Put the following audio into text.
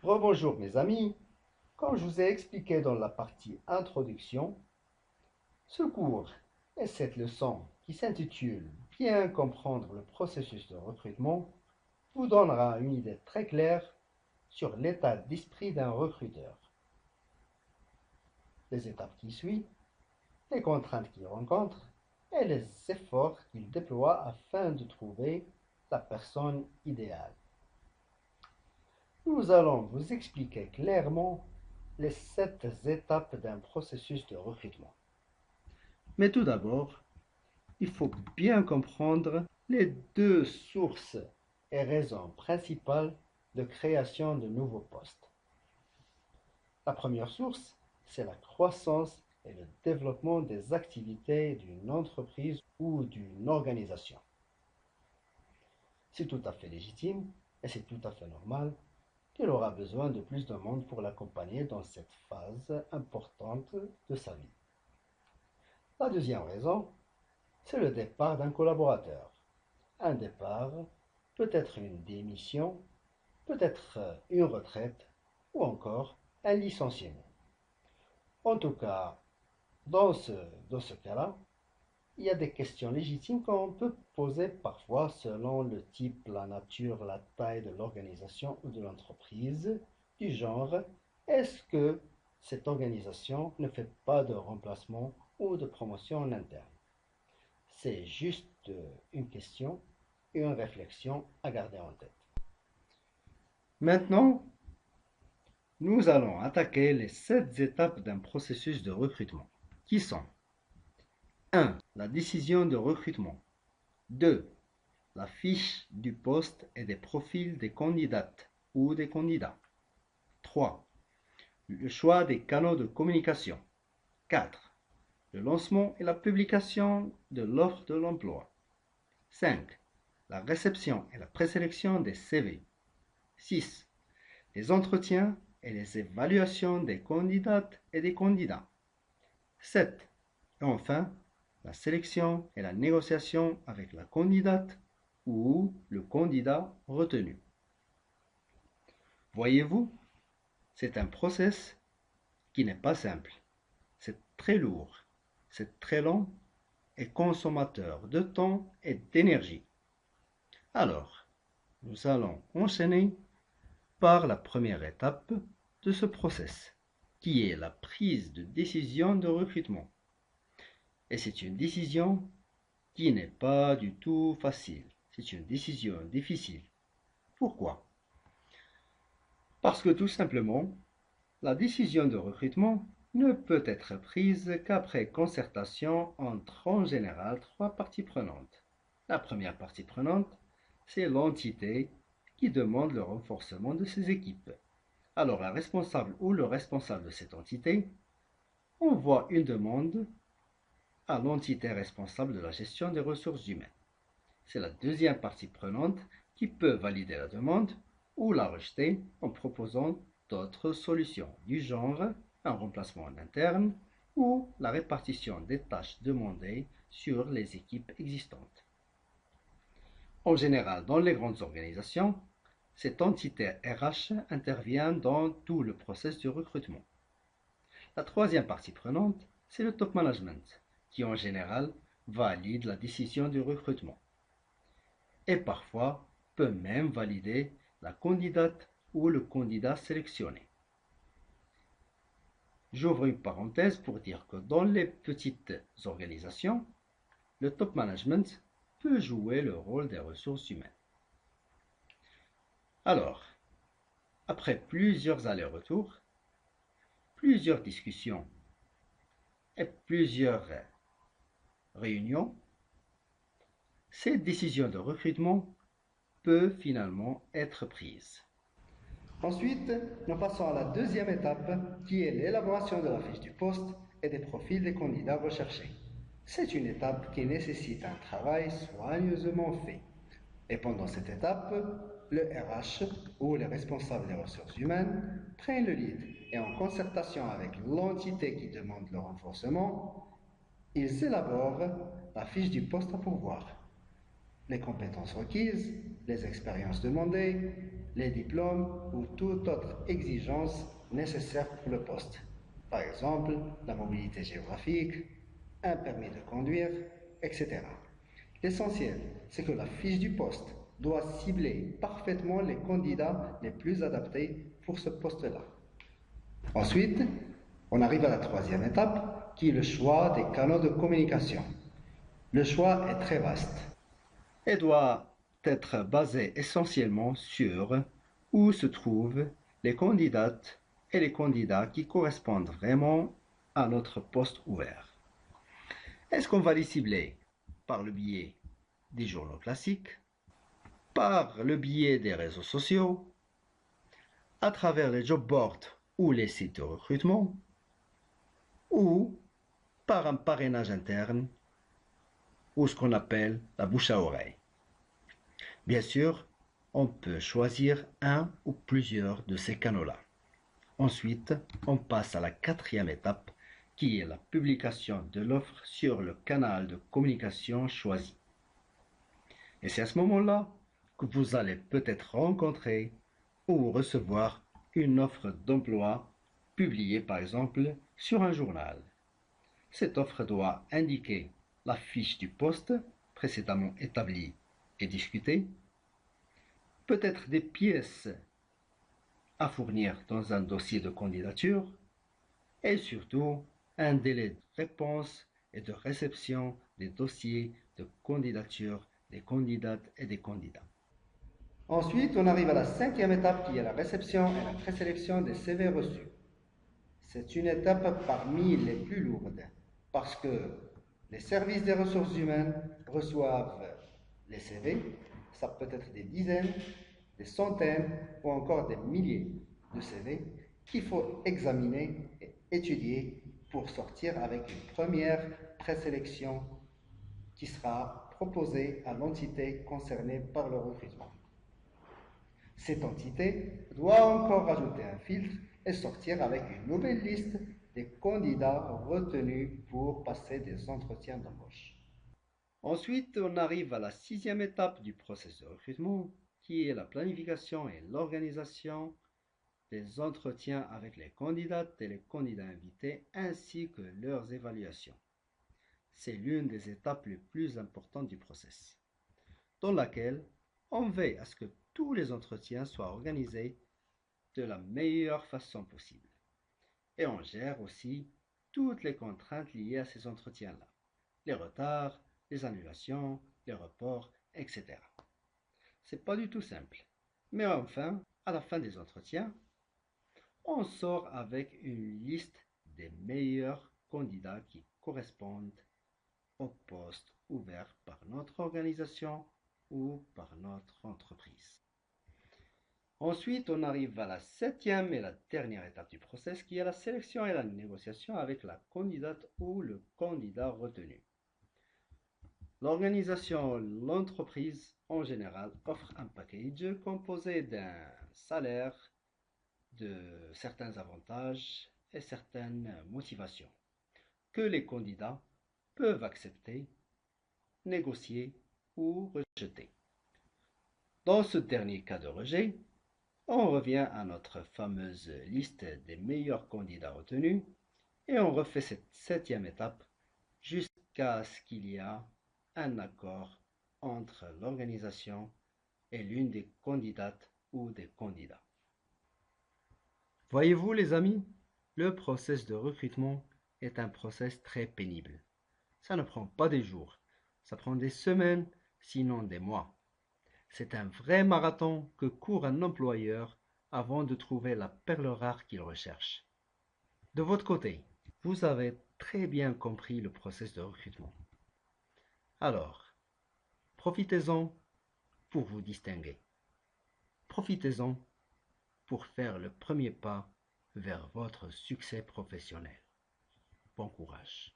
Rebonjour mes amis, comme je vous ai expliqué dans la partie introduction, ce cours et cette leçon qui s'intitule Bien comprendre le processus de recrutement vous donnera une idée très claire sur l'état d'esprit d'un recruteur, les étapes qu'il suit, les contraintes qu'il rencontre et les efforts qu'il déploie afin de trouver la personne idéale. Nous allons vous expliquer clairement les 7 étapes d'un processus de recrutement. Mais tout d'abord, il faut bien comprendre les 2 sources et raisons principales de création de nouveaux postes. La première source, c'est la croissance et le développement des activités d'une entreprise ou d'une organisation. C'est tout à fait légitime et c'est tout à fait normal qu'il aura besoin de plus de monde pour l'accompagner dans cette phase importante de sa vie. La deuxième raison, c'est le départ d'un collaborateur. Un départ peut être une démission, peut être une retraite ou encore un licenciement. En tout cas, dans ce cas-là, il y a des questions légitimes qu'on peut poser parfois selon le type, la nature, la taille de l'organisation ou de l'entreprise, du genre, est-ce que cette organisation ne fait pas de remplacement ou de promotion en interne? C'est juste une question et une réflexion à garder en tête. Maintenant, nous allons attaquer les 7 étapes d'un processus de recrutement, qui sont 1. La décision de recrutement. 2. La fiche du poste et des profils des candidates ou des candidats. 3. Le choix des canaux de communication. 4. Le lancement et la publication de l'offre de l'emploi. 5. La réception et la présélection des CV. 6. Les entretiens et les évaluations des candidates et des candidats. 7. Et enfin, la sélection et la négociation avec la candidate ou le candidat retenu. Voyez-vous, c'est un process qui n'est pas simple. C'est très lourd, c'est très long et consommateur de temps et d'énergie. Alors, nous allons enchaîner par la première étape de ce process, qui est la prise de décision de recrutement. Et c'est une décision qui n'est pas du tout facile. C'est une décision difficile. Pourquoi? Parce que tout simplement, la décision de recrutement ne peut être prise qu'après concertation entre en général 3 parties prenantes. La première partie prenante, c'est l'entité qui demande le renforcement de ses équipes. Alors la responsable ou le responsable de cette entité envoie une demande à l'entité responsable de la gestion des ressources humaines. C'est la deuxième partie prenante qui peut valider la demande ou la rejeter en proposant d'autres solutions du genre un remplacement en interne ou la répartition des tâches demandées sur les équipes existantes. En général, dans les grandes organisations, cette entité RH intervient dans tout le processus de recrutement. La troisième partie prenante, c'est le top management, qui en général valide la décision du recrutement et parfois peut même valider la candidate ou le candidat sélectionné. J'ouvre une parenthèse pour dire que dans les petites organisations, le top management peut jouer le rôle des ressources humaines. Alors, après plusieurs allers-retours, plusieurs discussions et plusieurs réunions, cette décision de recrutement peut finalement être prise. Ensuite, nous passons à la deuxième étape, qui est l'élaboration de la fiche du poste et des profils des candidats recherchés. C'est une étape qui nécessite un travail soigneusement fait. Et pendant cette étape, le RH ou les responsables des ressources humaines prennent le lead et en concertation avec l'entité qui demande le renforcement, ils élaborent la fiche du poste à pourvoir. les compétences requises, les expériences demandées, les diplômes ou toute autre exigence nécessaire pour le poste. Par exemple, la mobilité géographique, un permis de conduire, etc. L'essentiel, c'est que la fiche du poste doit cibler parfaitement les candidats les plus adaptés pour ce poste-là. Ensuite, on arrive à la troisième étape, qui est le choix des canaux de communication. Le choix est très vaste et doit être basé essentiellement sur où se trouvent les candidates et les candidats qui correspondent vraiment à notre poste ouvert. Est-ce qu'on va les cibler par le biais des journaux classiques, par le biais des réseaux sociaux, à travers les job boards ou les sites de recrutement, ou par un parrainage interne ou ce qu'on appelle la bouche à oreille? Bien sûr, on peut choisir un ou plusieurs de ces canaux-là. Ensuite, on passe à la quatrième étape, qui est la publication de l'offre sur le canal de communication choisi. Et c'est à ce moment-là que vous allez peut-être rencontrer ou recevoir une offre d'emploi publiée par exemple sur un journal. Cette offre doit indiquer la fiche du poste précédemment établie et discutée, peut-être des pièces à fournir dans un dossier de candidature et surtout un délai de réponse et de réception des dossiers de candidature des candidates et des candidats. Ensuite, on arrive à la cinquième étape qui est la réception et la présélection des CV reçus. C'est une étape parmi les plus lourdes parce que les services des ressources humaines reçoivent les CV, ça peut être des dizaines, des centaines ou encore des milliers de CV qu'il faut examiner et étudier pour sortir avec une première présélection qui sera proposée à l'entité concernée par le recrutement. Cette entité doit encore rajouter un filtre et sortir avec une nouvelle liste des candidats retenus pour passer des entretiens d'embauche. Ensuite, on arrive à la sixième étape du processus de recrutement, qui est la planification et l'organisation des entretiens avec les candidates et les candidats invités, ainsi que leurs évaluations. C'est l'une des étapes les plus importantes du processus, dans laquelle on veille à ce que tous les entretiens soient organisés de la meilleure façon possible. Et on gère aussi toutes les contraintes liées à ces entretiens-là, les retards, les annulations, les reports, etc. C'est pas du tout simple. Mais enfin, à la fin des entretiens, on sort avec une liste des meilleurs candidats qui correspondent au poste ouvert par notre organisation ou par notre entreprise. Ensuite, on arrive à la septième et la dernière étape du process qui est la sélection et la négociation avec la candidate ou le candidat retenu. L'organisation, l'entreprise en général offre un package composé d'un salaire, de certains avantages et certaines motivations que les candidats peuvent accepter, négocier ou rejeter. Dans ce dernier cas de rejet, on revient à notre fameuse liste des meilleurs candidats retenus et on refait cette septième étape jusqu'à ce qu'il y ait un accord entre l'organisation et l'une des candidates ou des candidats. Voyez-vous les amis, le process de recrutement est un process très pénible. Ça ne prend pas des jours, ça prend des semaines, sinon des mois. C'est un vrai marathon que court un employeur avant de trouver la perle rare qu'il recherche. De votre côté, vous avez très bien compris le process de recrutement. Alors, profitez-en pour vous distinguer. Profitez-en pour faire le premier pas vers votre succès professionnel. Bon courage.